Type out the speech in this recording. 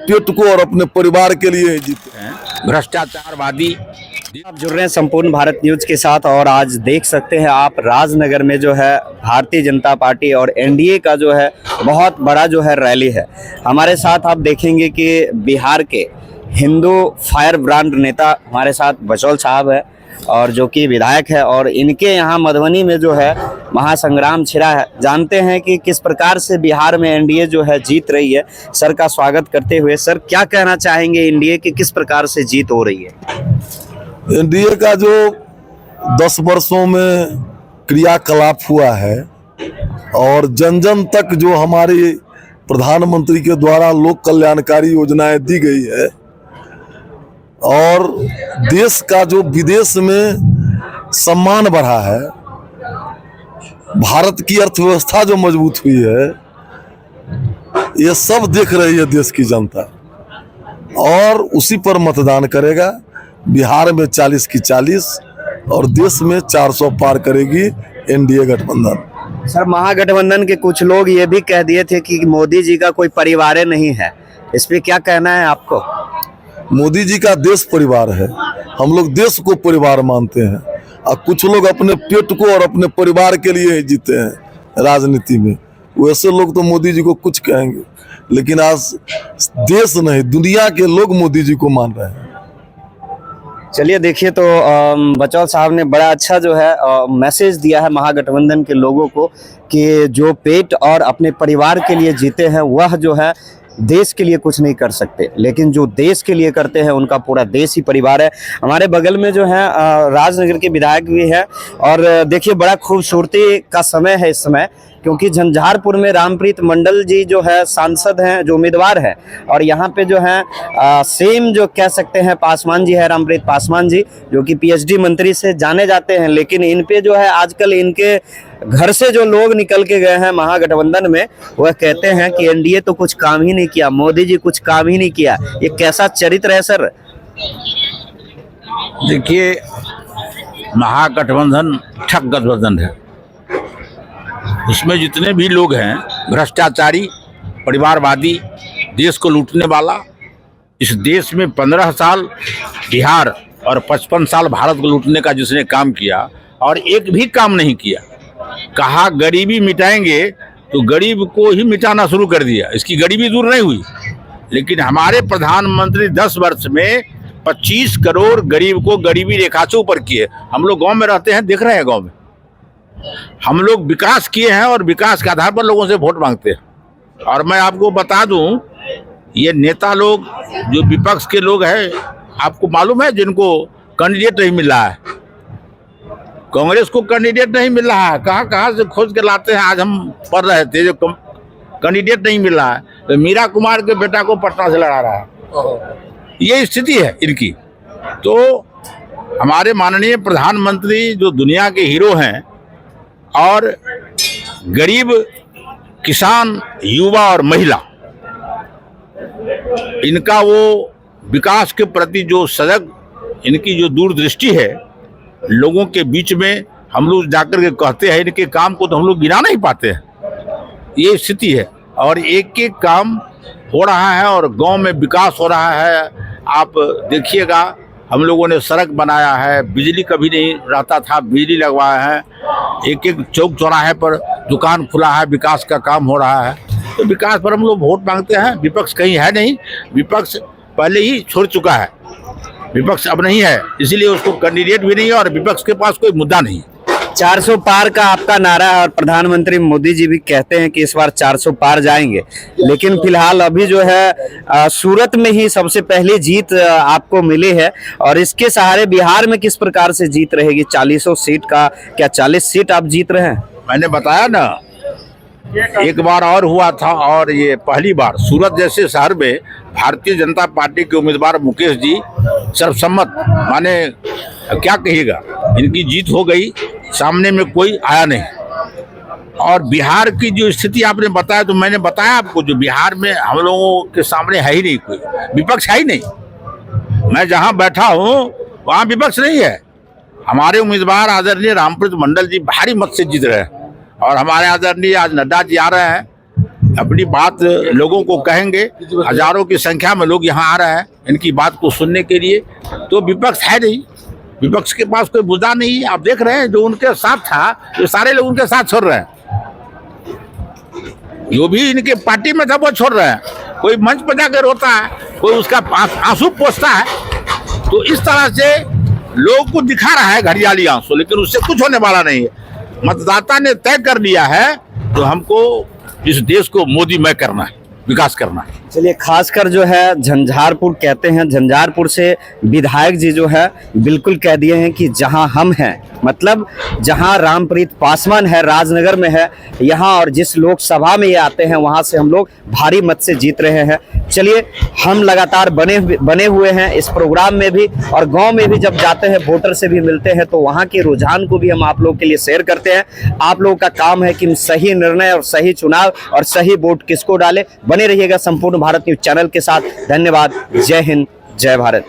पेट को और अपने परिवार के लिए ही जीते हैं। भ्रष्टाचारवादी। आप जुड़ रहे हैं संपूर्ण भारत न्यूज के साथ और आज देख सकते हैं आप राजनगर में जो है भारतीय जनता पार्टी और एनडीए का जो है बहुत बड़ा जो है रैली है। हमारे साथ आप देखेंगे कि बिहार के हिंदू फायर ब्रांड नेता हमारे साथ बचौल साहब है और जो कि विधायक है और इनके यहाँ मधुबनी में जो है महासंग्राम छिड़ा है। जानते हैं कि किस प्रकार से बिहार में एनडीए जो है जीत रही है। सर का स्वागत करते हुए सर क्या कहना चाहेंगे एनडीए की किस प्रकार से जीत हो रही है? एनडीए का जो 10 वर्षों में क्रियाकलाप हुआ है और जन जन तक जो हमारी प्रधानमंत्री के द्वारा लोक कल्याणकारी योजनाएं दी गई है और देश का जो विदेश में सम्मान बढ़ा है, भारत की अर्थव्यवस्था जो मजबूत हुई है, ये सब देख रही है देश की जनता और उसी पर मतदान करेगा। बिहार में 40 की 40 और देश में 400 पार करेगी एनडीए गठबंधन। सर महागठबंधन के कुछ लोग ये भी कह दिए थे कि मोदी जी का कोई परिवार नहीं है, इस पे क्या कहना है आपको? मोदी जी का देश परिवार है, हम लोग देश को परिवार मानते हैं और कुछ लोग अपने पेट को और अपने परिवार के लिए ही जीते हैं राजनीति में। वैसे लोग तो मोदी जी को कुछ कहेंगे, लेकिन आज देश नहीं दुनिया के लोग मोदी जी को मान रहे हैं। चलिए देखिए तो बचौल साहब ने बड़ा अच्छा जो है मैसेज दिया है महागठबंधन के लोगों को कि जो पेट और अपने परिवार के लिए जीते हैं वह जो है देश के लिए कुछ नहीं कर सकते, लेकिन जो देश के लिए करते हैं उनका पूरा देश ही परिवार है। हमारे बगल में जो है राजनगर के विधायक भी है और देखिए बड़ा खूबसूरती का समय है इस समय, क्योंकि झंझारपुर में रामप्रीत मंडल जी जो है सांसद हैं, जो उम्मीदवार है और यहाँ पे जो है सेम जो कह सकते हैं पासवान जी है, रामप्रीत पासवान जी जो कि पीएचडी मंत्री से जाने जाते हैं, लेकिन इन पे जो है आजकल इनके घर से जो लोग निकल के गए हैं महागठबंधन में वह कहते हैं कि एनडीए तो कुछ काम ही नहीं किया, मोदी जी कुछ काम ही नहीं किया। ये कैसा चरित्र है सर? देखिए महागठबंधन ठग गठबंधन है। इसमें जितने भी लोग हैं भ्रष्टाचारी, परिवारवादी, देश को लूटने वाला। इस देश में 15 साल बिहार और 55 साल भारत को लूटने का जिसने काम किया और एक भी काम नहीं किया। कहा गरीबी मिटाएंगे तो गरीब को ही मिटाना शुरू कर दिया, इसकी गरीबी दूर नहीं हुई। लेकिन हमारे प्रधानमंत्री 10 वर्ष में 25 करोड़ गरीब को गरीबी रेखा से ऊपर किए। हम लोग गांव में रहते हैं, देख रहे हैं गांव में हम लोग विकास किए हैं और विकास के आधार पर लोगों से वोट मांगते हैं। और मैं आपको बता दूं, ये नेता लोग जो विपक्ष के लोग हैं, आपको मालूम है जिनको कैंडिडेट नहीं मिल रहा है, कांग्रेस को कैंडिडेट नहीं मिल रहा है, कहाँ से खोज के लाते हैं। आज हम पढ़ रहे थे जो कैंडिडेट नहीं मिल रहा है तो मीरा कुमार के बेटा को पटना से लड़ा रहा है। ये स्थिति है इनकी। तो हमारे माननीय प्रधानमंत्री जो दुनिया के हीरो हैं और गरीब, किसान, युवा और महिला, इनका वो विकास के प्रति जो सजग, इनकी जो दूरदृष्टि है, लोगों के बीच में हम लोग जाकर के कहते हैं इनके काम को तो हम लोग गिना नहीं पाते हैं। ये स्थिति है और एक एक काम हो रहा है और गांव में विकास हो रहा है। आप देखिएगा हम लोगों ने सड़क बनाया है, बिजली कभी नहीं रहता था, बिजली लगवाया है, एक एक चौक चौराहे पर दुकान खुला है, विकास का काम हो रहा है। तो विकास पर हम लोग वोट मांगते हैं। विपक्ष कहीं है नहीं, विपक्ष पहले ही छोड़ चुका है, विपक्ष अब नहीं है, इसीलिए उसको कैंडिडेट भी नहीं है और विपक्ष के पास कोई मुद्दा नहीं। 400 पार का आपका नारा है और प्रधानमंत्री मोदी जी भी कहते हैं कि इस बार 400 पार जाएंगे, लेकिन फिलहाल अभी जो है सूरत में ही सबसे पहली जीत आपको मिली है और इसके सहारे बिहार में किस प्रकार से जीत रहेगी? 40 सीट का क्या 40 सीट आप जीत रहे हैं? मैंने बताया ना, एक बार और हुआ था और ये पहली बार सूरत जैसे शहर में भारतीय जनता पार्टी के उम्मीदवार मुकेश जी सर्वसम्मत, माने क्या कहिएगा, इनकी जीत हो गई, सामने में कोई आया नहीं। और बिहार की जो स्थिति आपने बताया तो मैंने बताया आपको, जो बिहार में हम लोगों के सामने है ही नहीं, कोई विपक्ष है ही नहीं। मैं जहां बैठा हूं वहां विपक्ष नहीं है। हमारे उम्मीदवार आदरणीय रामप्रीत मंडल जी भारी मत से जीत रहे हैं और हमारे आदरणीय आज नड्डा जी आ रहे हैं अपनी बात लोगों को कहेंगे। हजारों की संख्या में लोग यहाँ आ रहे हैं इनकी बात को सुनने के लिए। तो विपक्ष है नहीं, विपक्ष के पास कोई मुद्दा नहीं है। आप देख रहे हैं जो उनके साथ था, ये सारे लोग उनके साथ छोड़ रहे हैं। जो भी इनके पार्टी में था वो छोड़ रहे हैं। कोई मंच पर जाकर रोता है, कोई उसका आंसू पोंछता है। तो इस तरह से लोग को दिखा रहा है घड़ियाली आंसू, लेकिन उससे कुछ होने वाला नहीं है। मतदाता ने तय कर लिया है तो हमको इस देश को मोदीमय करना है, विकास करना है। चलिए, खासकर जो है झंझारपुर कहते हैं, झंझारपुर से विधायक जी जो है बिल्कुल कह दिए हैं कि जहां हम हैं, मतलब जहां रामप्रीत पासवान है राजनगर में है यहाँ, और जिस लोकसभा में ये आते हैं वहां से हम लोग भारी मत से जीत रहे हैं। चलिए, हम लगातार बने हुए हैं इस प्रोग्राम में भी, और गांव में भी जब जाते हैं वोटर से भी मिलते हैं तो वहां के रुझान को भी हम आप लोगों के लिए शेयर करते हैं। आप लोगों का काम है कि सही निर्णय और सही चुनाव और सही वोट किसको डालें। बने रहिएगा संपूर्ण भारत न्यूज चैनल के साथ। धन्यवाद। जय हिंद, जय भारत।